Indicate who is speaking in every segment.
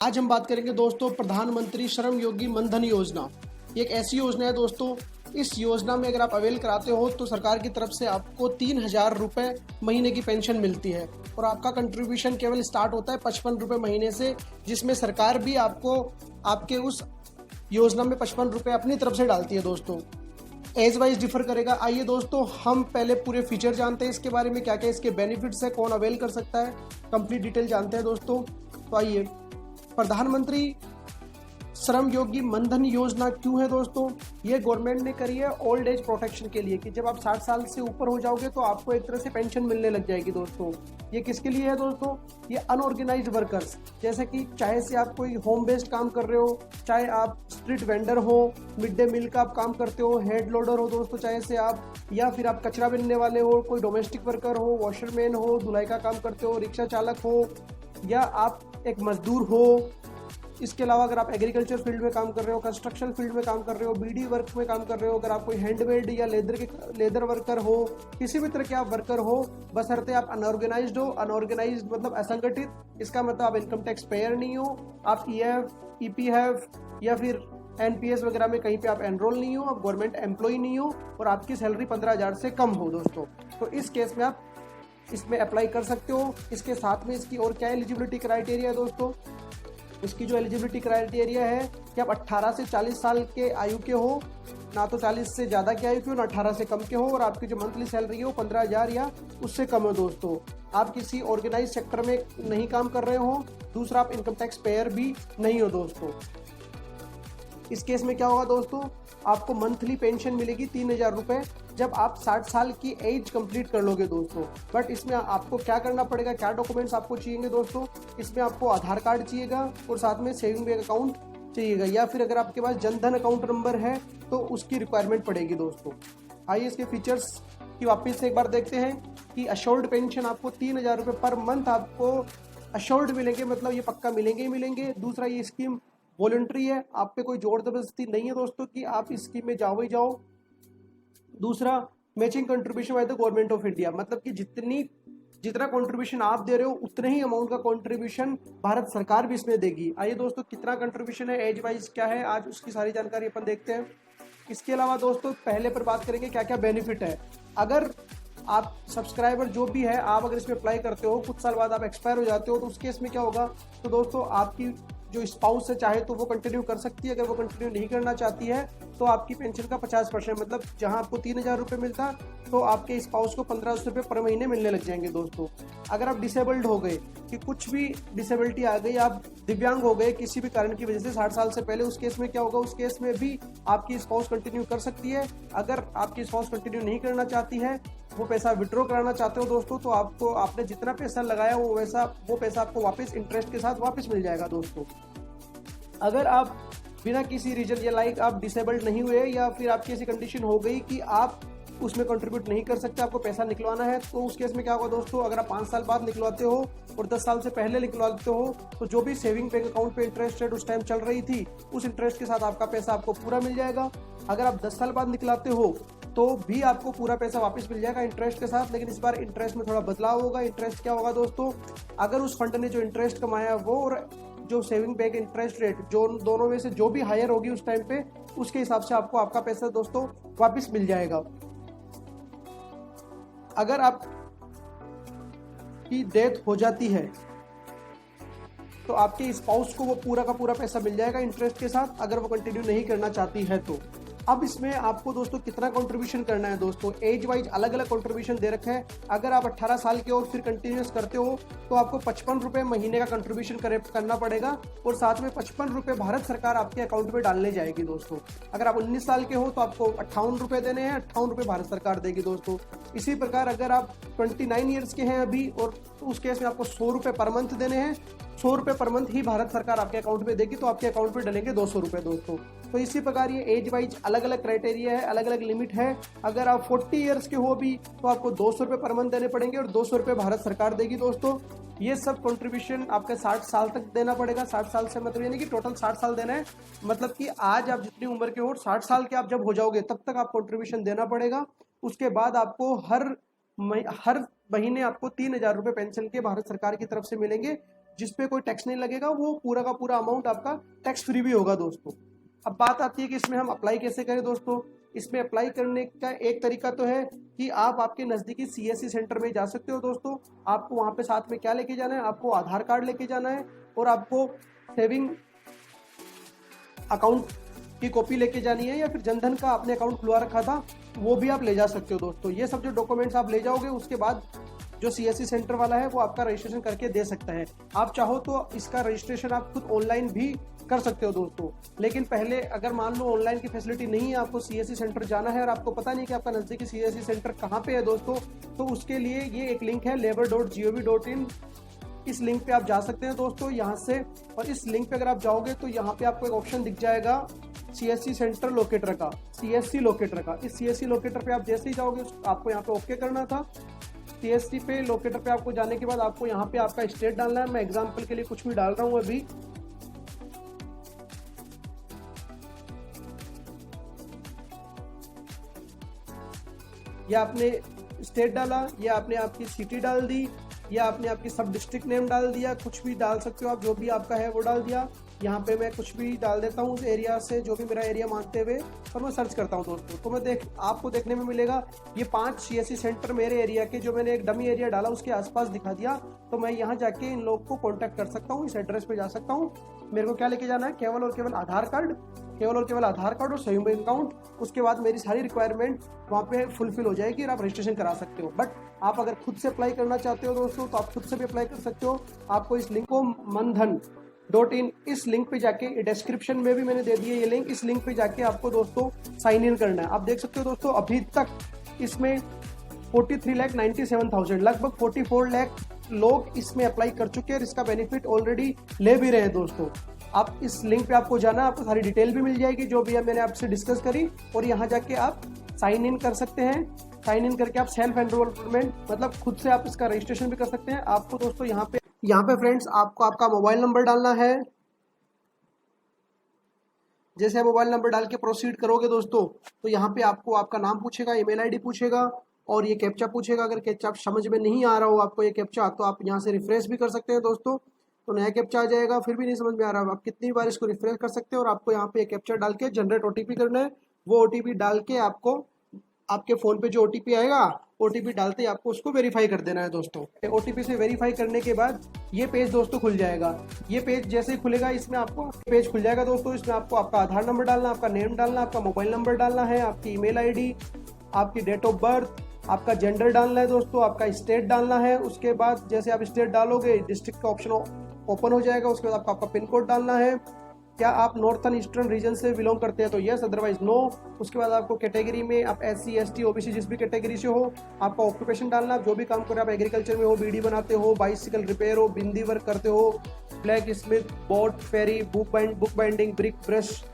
Speaker 1: आज हम बात करेंगे दोस्तों प्रधानमंत्री श्रम योगी मनधन योजना। ये एक ऐसी योजना है दोस्तों, इस योजना में अगर आप अवेल कराते हो तो सरकार की तरफ से आपको 3,000 रुपये महीने की पेंशन मिलती है और आपका कंट्रीब्यूशन केवल स्टार्ट होता है 55 रुपये महीने से, जिसमें सरकार भी आपको आपके उस योजना में 55 रुपये अपनी तरफ से डालती है दोस्तों। एज वाइज डिफर करेगा। आइए दोस्तों हम पहले पूरे फीचर जानते हैं इसके बारे में, क्या क्या इसके बेनिफिट्स है, कौन अवेल कर सकता है, कंप्लीट डिटेल जानते हैं दोस्तों। तो आइए, प्रधानमंत्री श्रम योगी मनधन योजना क्यों है दोस्तों? ये गवर्नमेंट ने करी है ओल्ड एज प्रोटेक्शन के लिए कि जब आप 60 साल से ऊपर हो जाओगे तो आपको एक तरह से पेंशन मिलने लग जाएगी दोस्तों। ये किसके लिए है दोस्तों? ये अनऑर्गेनाइज्ड वर्कर्स, जैसे कि चाहे से आप कोई होम बेस्ड काम कर रहे हो, चाहे आप स्ट्रीट वेंडर हो, मिड डे मील का आप काम करते हो, हेड लोडर हो दोस्तों चाहे से आप, या फिर आप कचरा बिनने वाले हो, कोई डोमेस्टिक वर्कर हो, वॉशरमैन हो, धुलाई का काम करते हो, रिक्शा चालक हो, या आप एक मजदूर हो। इसके अलावा अगर आप एग्रीकल्चर फील्ड में काम कर रहे हो, कंस्ट्रक्शन फील्ड में काम कर रहे हो, बीडी वर्क में काम कर रहे हो, अगर आप कोई हैंडमेड या लेदर वर्कर हो, किसी भी तरह के आप वर्कर हो, बशर्ते आप अनऑर्गेनाइज्ड हो। अनऑर्गेनाइज्ड मतलब असंगठित, इसका मतलब आप इनकम टैक्स पेयर नहीं हो, आप ईएफ, ईपीएफ या फिर एनपीएस वगैरह में कहीं पे आप एनरोल नहीं हो, आप गवर्नमेंट एम्प्लॉय नहीं हो और आपकी सैलरी 15,000 से कम हो दोस्तों, तो इस केस में आप इसमें अप्लाई कर सकते हो। इसके साथ में इसकी और क्या एलिजिबिलिटी क्राइटेरिया है दोस्तों? इसकी जो एलिजिबिलिटी क्राइटेरिया है कि आप 18 से 40 साल के आयु के हो, ना तो 40 से ज़्यादा के आयु के हो, ना 18 से कम के हो, और आपकी जो मंथली सैलरी है वो 15,000 या उससे कम हो दोस्तों। आप किसी ऑर्गेनाइज सेक्टर में नहीं काम कर रहे हो। दूसरा, आप इनकम टैक्स पेयर भी नहीं हो दोस्तों। इस केस में क्या होगा दोस्तों? आपको मंथली पेंशन मिलेगी 3,000 रुपये जब आप 60 साल की एज कंप्लीट कर लोगे दोस्तों। बट इसमें आपको क्या करना पड़ेगा, क्या डॉक्यूमेंट्स आपको चाहिए दोस्तों? इसमें आपको आधार कार्ड चाहिएगा और साथ में सेविंग बैंक अकाउंट चाहिएगा, या फिर अगर आपके पास जनधन अकाउंट नंबर है तो उसकी रिक्वायरमेंट पड़ेगी दोस्तों। आइए इसके फीचर्स की वापस से एक बार देखते हैं कि अश्योर्ड पेंशन आपको 3,000 रुपये पर मंथ आपको अश्योर्ड मिलेंगे, मतलब ये पक्का मिलेंगे ही मिलेंगे। दूसरा, ये स्कीम वॉलंटरी है, आप पे कोई जोर जबरदस्ती नहीं है दोस्तों कि आप इस स्कीम में जाओ ही जाओ। दूसरा, matching contribution by the government of India, मतलब कि जितना कंट्रीब्यूशन आप दे रहे हो उतने ही अमाउंट का कंट्रीब्यूशन भारत सरकार भी इसमें देगी। आइए दोस्तों, कितना कंट्रीब्यूशन है, एज वाइज क्या है, आज उसकी सारी जानकारी अपन देखते हैं। इसके अलावा दोस्तों पहले पर बात करेंगे क्या क्या बेनिफिट है। अगर आप सब्सक्राइबर जो भी है, आप अगर इसमें अप्लाई करते हो, कुछ साल बाद आप एक्सपायर हो जाते हो, तो उस केस में क्या होगा? तो दोस्तों आपकी जो स्पाउस से चाहे तो वो कंटिन्यू कर सकती है, अगर वो कंटिन्यू नहीं करना चाहती है तो आपकी पेंशन का 50%, मतलब जहां आपको 3,000 रुपये मिलता तो आपके स्पाउस को 1,500 रुपये पर महीने मिलने लग जाएंगे दोस्तों। अगर आप डिसेबल्ड हो गए, कि कुछ भी डिसेबिलिटी आ गई, आप दिव्यांग हो गए किसी भी कारण की वजह से 60 साल से पहले, उस केस में क्या होगा? उस केस में भी आपकी स्पाउस कंटिन्यू कर सकती है। अगर आपकी स्पाउस कंटिन्यू नहीं करना चाहती है, वो पैसा विड्रॉ कराना चाहते हो दोस्तों, तो आपको आपने जितना पैसा लगाया वो पैसा आपको वापस इंटरेस्ट के साथ वापस मिल जाएगा दोस्तों। अगर आप बिना किसी रीजन या लाइक आप डिसेबल्ड नहीं हुए, या फिर आपकी ऐसी कंडीशन हो गई कि आप उसमें कंट्रीब्यूट नहीं कर सकते, आपको पैसा निकलवाना है, तो उस केस में क्या होगा दोस्तों? अगर आप 5 साल बाद निकलवाते हो और 10 साल से पहले निकलवाते हो, तो जो भी सेविंग बैंक अकाउंट पे इंटरेस्ट रेट उस टाइम चल रही थी, उस इंटरेस्ट के साथ आपका पैसा आपको पूरा मिल जाएगा। अगर आप 10 साल बाद निकलाते हो तो भी आपको पूरा पैसा वापस मिल जाएगा इंटरेस्ट के साथ, लेकिन इस बार इंटरेस्ट में थोड़ा बदलाव होगा। इंटरेस्ट क्या होगा दोस्तों? अगर उस फंड ने जो इंटरेस्ट कमाया वो और जो सेविंग बैंक इंटरेस्ट रेट, जो दोनों में से जो भी हायर होगी उस टाइम पे, उसके हिसाब से आपको आपका पैसा दोस्तों वापस मिल जाएगा। अगर आप की डेथ हो जाती है तो आपके स्पाउस को वो पूरा का पूरा पैसा मिल जाएगा इंटरेस्ट के साथ, अगर वो कंटिन्यू नहीं करना चाहती है तो। अब इसमें आपको दोस्तों कितना कंट्रीब्यूशन करना है दोस्तों? एज वाइज अलग अलग कंट्रीब्यूशन दे रखा है। अगर आप 18 साल के हो फिर कंटिन्यूस करते हो तो आपको 55 रुपये महीने का कंट्रीब्यूशन करना पड़ेगा, और साथ में 55 रुपये भारत सरकार आपके अकाउंट में डालने जाएगी दोस्तों। अगर आप 19 साल के हो तो आपको 58 रुपये देने हैं, 58 रुपये भारत सरकार देगी दोस्तों। इसी प्रकार अगर आप 29 ईयर्स के हैं अभी, और तो उस केस में आपको 100 रुपये पर मंथ देने हैं, 100 रुपये पर मंथ ही भारत सरकार आपके अकाउंट में देगी, तो आपके अकाउंट में डलेंगे 200 रुपये दोस्तों। तो इसी प्रकार ये एज वाइज अलग अलग क्राइटेरिया है, अलग अलग लिमिट है। अगर आप 40 ईयर्स के हो भी तो आपको 200 रुपये पर मंथ देने पड़ेंगे और 200 रुपये भारत सरकार देगी दोस्तों। ये सब कंट्रीब्यूशन आपके 60 साल तक देना पड़ेगा। 60 साल से मतलब यानी कि टोटल 60 साल देना है, मतलब कि आज आप जितनी उम्र के हो 60 साल के आप जब हो जाओगे तब तक आप कंट्रीब्यूशन देना पड़ेगा। उसके बाद आपको हर महीने आपको 3,000 रुपये पेंशन के भारत सरकार की तरफ से मिलेंगे, जिस पे कोई टैक्स नहीं लगेगा, वो पूरा का पूरा अमाउंट आपका टैक्स फ्री भी होगा दोस्तों। अब बात आती है कि इसमें हम अप्लाई कैसे करें दोस्तों। इसमें अप्लाई करने का एक तरीका तो है कि आप आपके नज़दीकी CSC सेंटर में जा सकते हो दोस्तों। आपको वहाँ पे साथ में क्या लेके जाना है, आपको आधार कार्ड लेके जाना है और आपको सेविंग अकाउंट की कॉपी लेके जानी है, या फिर जनधन का आपने अकाउंट खुलवा रखा था वो भी आप ले जा सकते हो दोस्तों। ये सब जो डॉक्यूमेंट्स आप ले जाओगे, उसके बाद जो CSC सेंटर वाला है वो आपका रजिस्ट्रेशन करके दे सकता है। आप चाहो तो इसका रजिस्ट्रेशन आप खुद ऑनलाइन भी कर सकते हो दोस्तों। लेकिन पहले अगर मान लो ऑनलाइन की फैसिलिटी नहीं है, आपको CSC सेंटर जाना है और आपको पता नहीं कि आपका नज़दीकी CSC सेंटर कहाँ पे है दोस्तों, तो उसके लिए ये एक लिंक है labor.gov.in। इस लिंक पे आप जा सकते हैं दोस्तों यहाँ से। और इस लिंक पे अगर आप जाओगे तो यहाँ पे आपको एक ऑप्शन दिख जाएगा CSC सेंटर लोकेटर का, CSC लोकेटर का। इस CSC लोकेटर पे आप जैसे ही जाओगे आपको यहाँ पे ओके करना था। CSC पे लोकेटर पे आपको जाने के बाद आपको यहाँ पे आपका स्टेट डालना है। मैं एग्जाम्पल के लिए कुछ भी डाल रहा हूँ अभी। या आपने स्टेट डाला, या आपने आपकी सिटी डाल दी, या आपने आपकी सब डिस्ट्रिक्ट नेम डाल दिया, कुछ भी डाल सकते हो आप, जो भी आपका है वो डाल दिया। यहाँ पे मैं कुछ भी डाल देता हूँ उस एरिया से, जो भी मेरा एरिया मानते हुए, और मैं सर्च करता हूँ दोस्तों। तो मैं आपको देखने में मिलेगा ये 5 CSC सेंटर मेरे एरिया के, जो मैंने एक डमी एरिया डाला उसके आसपास दिखा दिया। तो मैं यहाँ जाके इन लोग को कॉन्टैक्ट कर सकता हूँ, इस एड्रेस पे जा सकता हूँ। मेरे को क्या लेके जाना है, केवल और केवल आधार कार्ड, केवल और केवल आधार कार्ड और सेविंग बैंक अकाउंट। उसके बाद मेरी सारी रिक्वायरमेंट वहाँ पे फुलफिल हो जाएगी और आप रजिस्ट्रेशन करा सकते हो। बट आप अगर खुद से अप्लाई करना चाहते हो दोस्तों, तो आप खुद से भी अप्लाई कर सकते हो। आपको इस लिंक को mandhan.in, इस लिंक पे जाके, डिस्क्रिप्शन में भी मैंने दे दिया ये लिंक, इस लिंक पे जाके आपको दोस्तों साइन इन करना है। आप देख सकते हो दोस्तों अभी तक इसमें 43,97,000, लगभग 44 लाख लोग इसमें अप्लाई कर चुके हैं और इसका बेनिफिट ऑलरेडी ले भी रहे हैं दोस्तों। आप इस लिंक पे आपको जाना, आपको सारी डिटेल भी मिल जाएगी जो भी मैंने आपसे डिस्कस करी, और यहाँ जाके आप साइन इन कर सकते हैं। साइन इन करके आप सेल्फ एनरोलमेंट, मतलब खुद से आप इसका रजिस्ट्रेशन भी कर सकते हैं। आपको दोस्तों यहाँ पे फ्रेंड्स आपको आपका मोबाइल नंबर डालना है। जैसे आप मोबाइल नंबर डाल के प्रोसीड करोगे दोस्तों, तो यहाँ पे आपको आपका नाम पूछेगा, ईमेल आईडी पूछेगा और ये कैप्चा पूछेगा। अगर कैप्चा समझ में नहीं आ रहा हो आपको ये कैप्चा, तो आप यहाँ से रिफ्रेश भी कर सकते हैं दोस्तों। तो नया कैप्चा आ जाएगा। फिर भी नहीं समझ में आ रहा, आप कितनी बार इसको रिफ्रेश कर सकते हो। और आपको यहाँ पे कैप्चा डाल के जनरेट OTP करना है। वो OTP डाल के आपको आपके फ़ोन पे जो OTP आएगा, OTP डालते ही आपको उसको वेरीफाई कर देना है दोस्तों। OTP से वेरीफाई करने के बाद ये पेज दोस्तों खुल जाएगा। ये पेज जैसे ही खुलेगा, इसमें आपको पेज खुल जाएगा दोस्तों। इसमें आपको आपका आधार नंबर डालना, आपका नेम डालना, आपका मोबाइल नंबर डालना है, आपकी ईमेल आईडी, आपकी डेट ऑफ बर्थ, आपका जेंडर डालना है दोस्तों, आपका स्टेट डालना है। उसके बाद जैसे आप स्टेट डालोगे, डिस्ट्रिक्ट का ऑप्शन ओपन हो जाएगा। उसके बाद आपका पिन कोड डालना है। क्या आप नॉर्थन ईस्टर्न रीजन से बिलोंग करते हैं तो यस, अदरवाइज नो। उसके बाद आपको कैटेगरी में आप SC ST OBC जिस भी कैटेगरी से हो, आपका ऑक्यूपेशन डालना, आप जो भी काम कर रहे हो, आप एग्रीकल्चर में हो, बीड़ी बनाते हो, बाइसिकल रिपेयर हो, बिंदी वर्क करते हो, ब्लैक स्मिथ, बोट, फेरी, बुक बाइंडिंग, ब्रिक, ब्रश,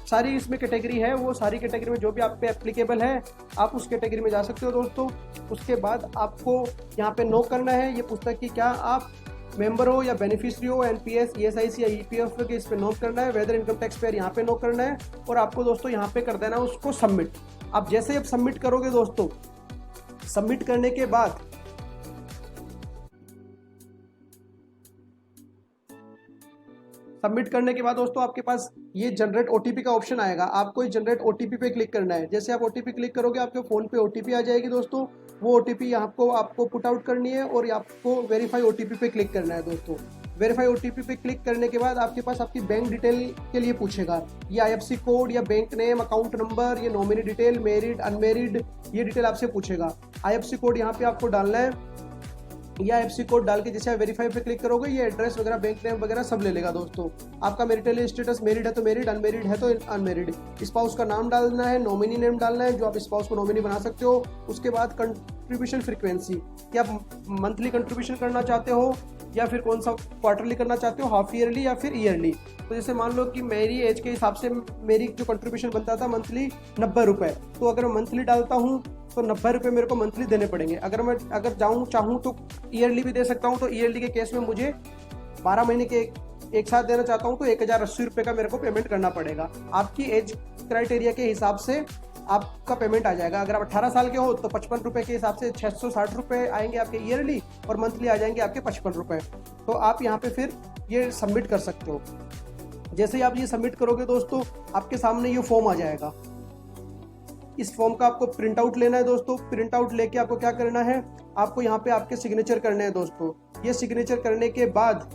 Speaker 1: सारी इसमें कैटेगरी है। वो सारी कैटेगरी में जो भी आप पे एप्लीकेबल है, आप उस कैटेगरी में जा सकते हो दोस्तों। उसके बाद आपको यहाँ पे नो करना है। ये पूछता है कि क्या आप मेंबर हो या बेनिफिशियरी हो, NPS, ESIC या EPF के, इस पे नो करना है। वेदर इनकम टैक्स पेयर यहाँ पे नो करना है। और आपको दोस्तों यहाँ पे कर देना है उसको सबमिट। आप जैसे ही आप सबमिट करोगे दोस्तों, सबमिट करने के बाद दोस्तों आपके पास ये जनरेट OTP का ऑप्शन आएगा। आपको इस जनरेट OTP पे क्लिक करना है। जैसे आप OTP क्लिक करोगे, आपके फ़ोन पे OTP आ जाएगी दोस्तों। वो OTP आपको पुट आउट करनी है और आपको वेरीफाई OTP पे क्लिक करना है दोस्तों। वेरीफाई OTP पे क्लिक करने के बाद आपके पास आपकी बैंक डिटेल के लिए पूछेगा। ये IFSC कोड या बैंक नेम, अकाउंट नंबर, ये नॉमिनी डिटेल, मैरिड, अनमेरिड, ये डिटेल आपसे पूछेगा। IFSC कोड यहाँ पे आपको डालना है। या IFSC कोड डाल के जैसे आप वेरीफाई पे क्लिक करोगे, ये एड्रेस वगैरह, बैंक नेम वगैरह सब ले लेगा दोस्तों। आपका मैरिटल स्टेटस मैरिड है तो मैरिड, अनमेरिड है तो अनमेरिड। स्पाउस का नाम डालना है, नॉमिनी नेम डालना है, जो आप स्पाउस को नॉमिनी बना सकते हो। उसके बाद कंट्रीब्यूशन फ्रीक्वेंसी, कि आप मंथली कंट्रीब्यूशन करना चाहते हो या फिर कौन सा क्वार्टरली करना चाहते हो, हाफ ईयरली या फिर ईयरली। तो जैसे मान लो कि मेरी एज के हिसाब से मेरी जो कंट्रीब्यूशन बनता था मंथली 90 रुपये, तो अगर मैं मंथली डालता हूँ तो 90 रुपये मेरे को मंथली देने पड़ेंगे। अगर चाहूँ तो ईयरली भी दे सकता हूँ। तो ईयरली के केस में मुझे 12 महीने के एक साथ देना चाहता हूँ तो 1080 रुपये का मेरे को पेमेंट करना पड़ेगा। आपकी एज क्राइटेरिया के हिसाब से आपका पेमेंट आ जाएगा। अगर आप 18 साल के हो तो 55 रुपये के हिसाब से 660 रुपये आएंगे आपके ईयरली, और मंथली आ जाएंगे आपके 55 रुपये। तो आप यहाँ पे फिर ये सबमिट कर सकते हो। जैसे ही आप ये सबमिट करोगे दोस्तों, आपके सामने ये फॉर्म आ जाएगा। इस फॉर्म का आपको प्रिंट आउट लेना है दोस्तों। प्रिंट आउट लेके आपको क्या करना है, आपको यहाँ पे आपके सिग्नेचर करने हैं दोस्तों। ये सिग्नेचर करने के बाद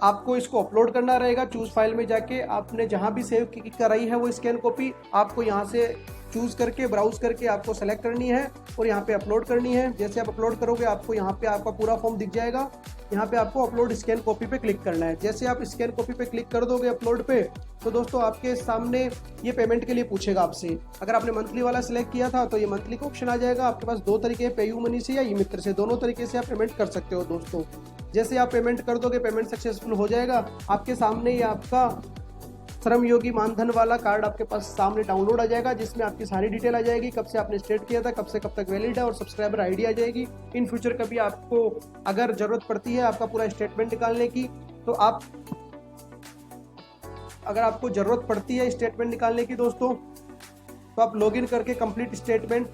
Speaker 1: आपको इसको अपलोड करना रहेगा। चूज फाइल में जाके आपने जहाँ भी सेव कराई है वो स्कैन कॉपी आपको यहाँ से चूज करके ब्राउज करके आपको सेलेक्ट करनी है और यहाँ पे अपलोड करनी है। जैसे आप अपलोड करोगे आपको यहाँ पे आपका पूरा फॉर्म दिख जाएगा। यहाँ पे आपको अपलोड स्कैन कॉपी पे क्लिक करना है। जैसे आप स्कैन कॉपी पे क्लिक कर दोगे अपलोड पे, तो दोस्तों आपके सामने ये पेमेंट के लिए पूछेगा आपसे। अगर आपने मंथली वाला सिलेक्ट किया था तो ये मंथली का ऑप्शन आ जाएगा। आपके पास दो तरीके हैं, पेयू मनी से या ई मित्र से, दोनों तरीके से आप पेमेंट कर सकते हो दोस्तों। जैसे आप पेमेंट कर दोगे, पेमेंट सक्सेसफुल हो जाएगा। आपके सामने ये आपका श्रम योगी मानधन वाला कार्ड आपके पास सामने डाउनलोड आ जाएगा, जिसमें आपकी सारी डिटेल आ जाएगी, कब से आपने स्टार्ट किया था, कब से कब तक वैलिड है, और सब्सक्राइबर आईडी आ जाएगी। इन फ्यूचर कभी आपको अगर जरूरत पड़ती है आपका पूरा स्टेटमेंट निकालने की, तो अगर आपको जरूरत पड़ती है स्टेटमेंट निकालने की दोस्तों, तो आप लॉगिन करके कंप्लीट स्टेटमेंट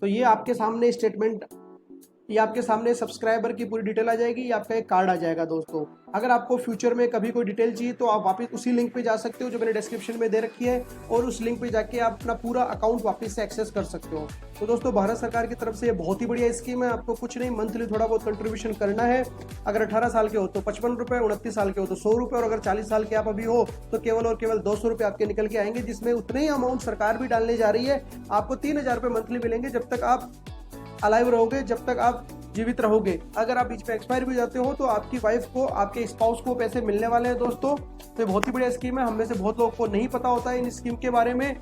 Speaker 1: तो ये आपके सामने स्टेटमेंट, ये आपके सामने सब्सक्राइबर की पूरी डिटेल आ जाएगी। ये आपका एक कार्ड आ जाएगा दोस्तों। अगर आपको फ्यूचर में कभी कोई डिटेल चाहिए तो आप वापस उसी लिंक पे जा सकते हो जो मैंने डिस्क्रिप्शन में दे रखी है, और उस लिंक पे जाके आप अपना पूरा अकाउंट वापस से एक्सेस कर सकते हो। तो दोस्तों भारत सरकार की तरफ से ये बहुत ही बढ़िया स्कीम है। आपको कुछ नहीं, मंथली थोड़ा बहुत कंट्रीब्यूशन करना है। अगर 18 साल के हो तो 55 रुपये, 29 साल के हो तो 100 रुपये, और अगर 40 साल के आप अभी हो तो केवल और केवल 200 रुपये आपके निकल के आएंगे, जिसमें उतने ही अमाउंट सरकार भी डालने जा रही है। आपको 3000 रुपये मंथली मिलेंगे जब तक आप अलाइव रहोगे, जब तक आप जीवित रहोगे। अगर आप बीच पे एक्सपायर भी जाते हो तो आपकी वाइफ को, आपके स्पाउस को पैसे मिलने वाले हैं दोस्तों। तो ये बहुत ही बढ़िया स्कीम है। हम में से बहुत लोगों को नहीं पता होता है इन स्कीम के बारे में,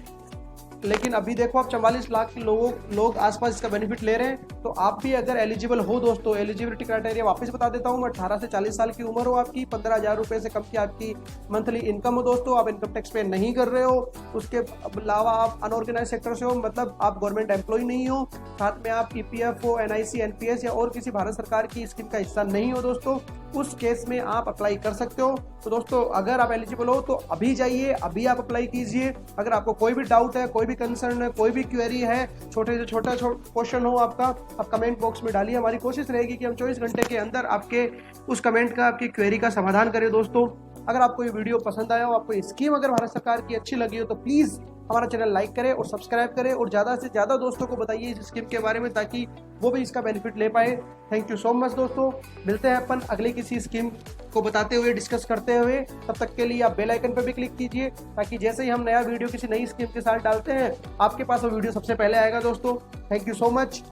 Speaker 1: लेकिन अभी देखो आप 44 लाख के लोग आसपास इसका बेनिफिट ले रहे हैं। तो आप भी अगर एलिजिबल हो दोस्तों, एलिजिबिलिटी क्राइटेरिया वापस बता देता हूँ मैं। 18 से 40 साल की उम्र हो आपकी, 15,000 रुपये से कम की आपकी मंथली इनकम हो दोस्तों, आप इनकम टैक्स पे नहीं कर रहे हो, उसके अलावा आप अनऑर्गेनाइज सेक्टर से हो, मतलब आप गवर्नमेंट एम्प्लॉय नहीं हो, साथ में आप EPF, NIC, NPS या और किसी भारत सरकार की स्कीम का हिस्सा नहीं हो दोस्तों, उस केस में आप अप्लाई कर सकते हो। तो दोस्तों अगर आप एलिजिबल हो तो अभी जाइए, अभी आप अप्लाई कीजिए। अगर आपको कोई भी डाउट है, कोई भी कंसर्न है, कोई भी क्वेरी है, छोटे से छोटा क्वेश्चन हो आपका, आप कमेंट बॉक्स में डालिए। हमारी कोशिश रहेगी कि हम 24 घंटे के अंदर आपके उस कमेंट का, आपकी क्वेरी का समाधान करें दोस्तों। अगर आपको ये वीडियो पसंद आया हो, आपको ये स्कीम अगर भारत सरकार की अच्छी लगी हो, तो प्लीज़ हमारा चैनल लाइक करें और सब्सक्राइब करें, और ज़्यादा से ज़्यादा दोस्तों को बताइए इस स्कीम के बारे में, ताकि वो भी इसका बेनिफिट ले पाए। थैंक यू सो मच दोस्तों। मिलते हैं अपन अगले किसी स्कीम को बताते हुए, डिस्कस करते हुए। तब तक के लिए आप बेल आइकन पर भी क्लिक कीजिए, ताकि जैसे ही हम नया वीडियो किसी नई स्कीम के साथ डालते हैं, आपके पास वो वीडियो सबसे पहले आएगा दोस्तों। Thank you so much.